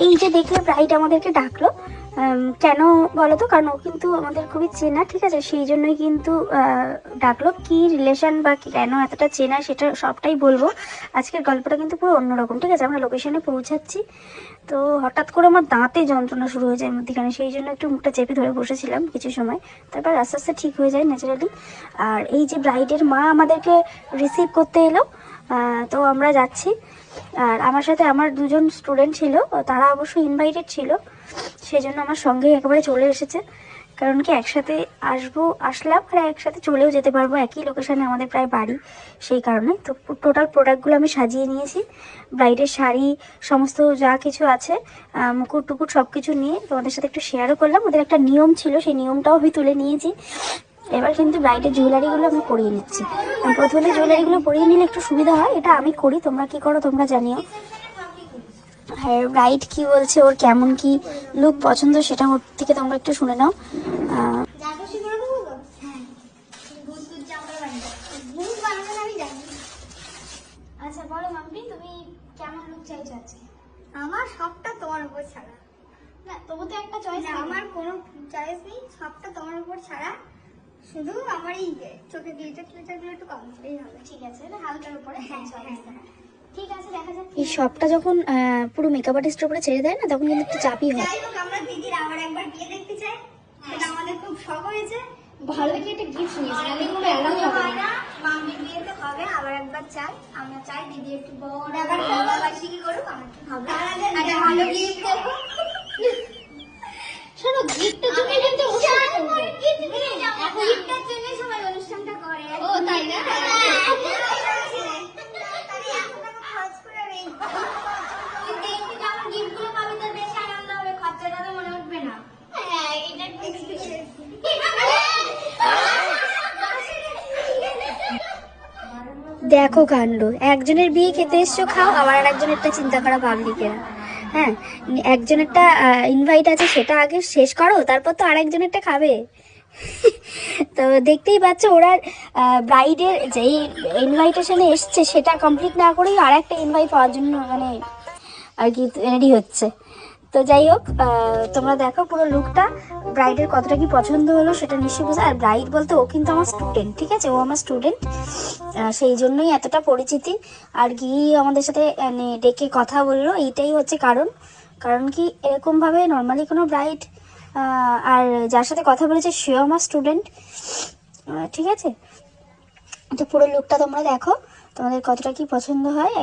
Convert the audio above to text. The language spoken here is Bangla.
এই যে দেখলে ব্রাইড আমাদেরকে ডাকলো, কেন বলো তো? কারণ ও কিন্তু আমাদের খুবই চেনা, ঠিক আছে, সেই জন্যই কিন্তু ডাকলো। কি রিলেশন বা কেন এতটা চেনা সেটা সবটাই বলবো। আজকের গল্পটা কিন্তু পুরো অন্যরকম, ঠিক আছে। আমরা লোকেশনে পৌঁছাচ্ছি, তো হঠাৎ করে আমার দাঁতে যন্ত্রণা শুরু হয়ে যায় মধ্যখানে, সেই জন্য একটু মুখটা চেপে ধরে বসেছিলাম কিছু সময়, তারপর আস্তে আস্তে ঠিক হয়ে যায় ন্যাচারালি। আর এই যে ব্রাইডের মা আমাদেরকে রিসিভ করতে এলো, তো আমরা যাচ্ছি। আর আমার সাথে আমার দুজন স্টুডেন্ট ছিল, তারা অবশ্য ইনভাইটেড ছিল, সেই জন্য আমার সঙ্গে একেবারে চলে এসেছে। কারণ কি একসাথে আসলাম আর একসাথে চলেও যেতে পারবো, একই লোকেশনে আমাদের প্রায় বাড়ি, সেই কারণে। তো টোটাল প্রোডাক্টগুলো আমি সাজিয়ে নিয়েছি, ব্রাইডের শাড়ি সমস্ত যা কিছু আছে, মুকুট টুকুট সব কিছু নিয়ে তোমাদের সাথে একটু শেয়ারও করলাম। ওদের একটা নিয়ম ছিল, সেই নিয়মটাও আমি তুলে নিয়েছি। এবার কিন্তু ব্রাইডের জুয়েলারিগুলো আমি পরিয়ে নিচ্ছি। প্রথমে জুয়েলারিগুলো পরিয়ে নিলে একটু সুবিধা হয়, এটা আমি করি, তোমরা কি করো তোমরা জানিও। আর ব্রাইড কি বলছে, ওর কেমন কি লুক পছন্দ সেটা ওর থেকে তোমরা একটু শুনে নাও। আচ্ছা বলো মাম্পি, তুমি কেমন লুক চাইছো আজকে? আমার সবটা তোমার উপর ছাড়া। না তবু তো একটা চয়েস। আমার কোনো চয়েস নেই, সবটা তোমার উপর ছাড়া। শুধু আমার এই চোখে গ্লিটার একটু কম হলেই হবে। ঠিক আছে, হালকার উপরে। হ্যাঁ। ঠিক আছে, দেখা যাক। এই সবটা যখন পুরো মেকআপ আর্টিস্টের উপরে ছেড়ে দেয় না, তখন কিন্তু একটু চাপই হয়। যাই হোক, আমরা দিদির আবার একবার বিয়ে দেখতে চাই, সেটা আমাদের খুব শখ হয়েছে। ভালো কি একটা গিফট নিয়েছি, নালে কোনো অ্যালাউ হবে না। মাম্পির বিয়েতে হবে, আবার একবার চাই, আমরা চাই দিদি একটু বড় আবার বাবাবাসী করুক, আমার একটু হবে, একটা ভালো গিফট দেবো। শোনো, গিফটের জন্য কিন্তু গিফটের জন্য সবাই অনুষ্ঠানটা করে। ও তাই না? খরচ করে নেই, তুই দেখতে যখন গিফটগুলো পাবি তোর বেশি আনন্দ হবে, খরচাটা তো মনে উঠবে না। হ্যাঁ, এটা দেখো কাণ্ড, একজনের বিয়ে খেতে এসছো খাও, আবার আর একজনেরটা চিন্তা করা পাবলিকেরা। হ্যাঁ, একজনেরটা ইনভাইট আছে সেটা আগে শেষ করো, তারপর তো আরেকজনেরটা খাবে। তো দেখতেই পাচ্ছ ওরা ব্রাইডের যেই ইনভাইটেশনে এসছে সেটা কমপ্লিট না করেই আর একটা ইনভাইট পাওয়ার জন্য মানে আর কি রেডি হচ্ছে। তো যাই হোক, তোমরা দেখো পুরো লুকটা, ব্রাইডের কতটা কি পছন্দ হলো সেটা নিশ্চয়ই বোঝা। আর ব্রাইড বলতে ও কিন্তু আমার স্টুডেন্ট, ঠিক আছে, ও আমার স্টুডেন্ট, সেই জন্যই এতটা পরিচিতি। আর গিয়ে আমাদের সাথে মানে ডেকে কথা বললো, এইটাই হচ্ছে কারণ। কারণ কি এরকমভাবে নর্মালি কোনো ব্রাইড আর যার সাথে কথা বলেছে সেও আমার স্টুডেন্ট, ঠিক আছে। তো পুরো লুকটা তোমরা দেখো, তোমাদের কতটা কি পছন্দ হয়।